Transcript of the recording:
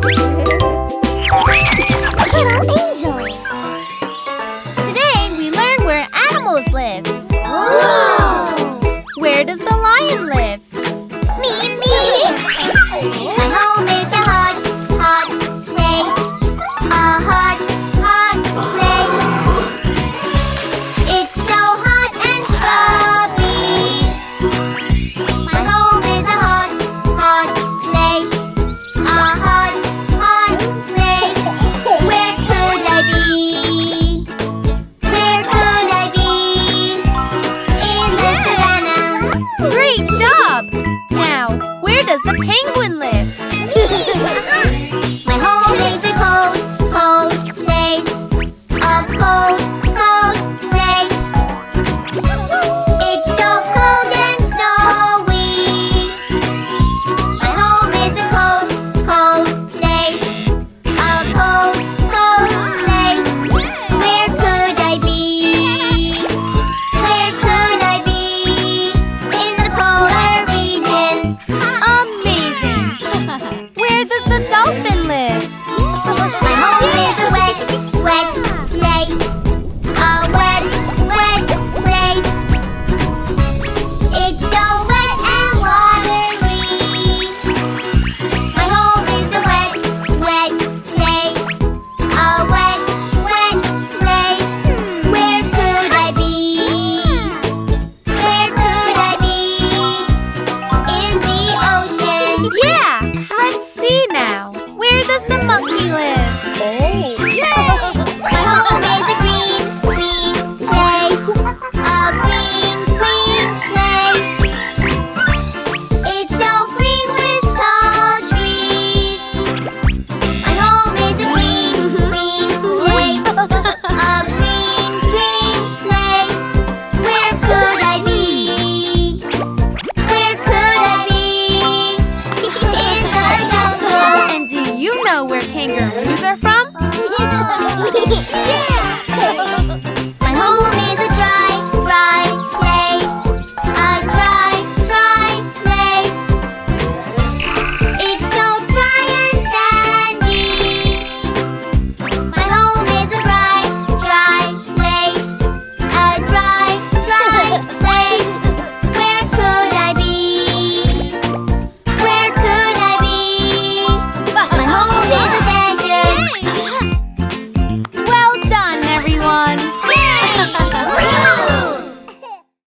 Little angel. Today we learn where animals live. Whoa! Where does the lion live? Me. My home is a hot place. A hot place. It's so hot and strawberry. My home is a hot place. A hot place. Where could I be? Where could I be? In the savannah. Great job! Now, where does the penguin live? My home is a cold place. A cold place. It's so cold and snowy. My home is a cold place. A cold place. Where could I be? Where could I be? In the polar region. Amazing! Where does the dolphin live? My home is a wet place. A wet place. It's so wet and watery. My home is a wet place. A wet place. Where could I be? Where could I be? In the ocean. Yeah! Let's see now. Where does the monkey live? My home is a green place. A green place. It's so green with tall trees. My home is a green place. A green place. Where could I be? Where could I be? In the jungle. And do you know where kangaroos are from? Yeah!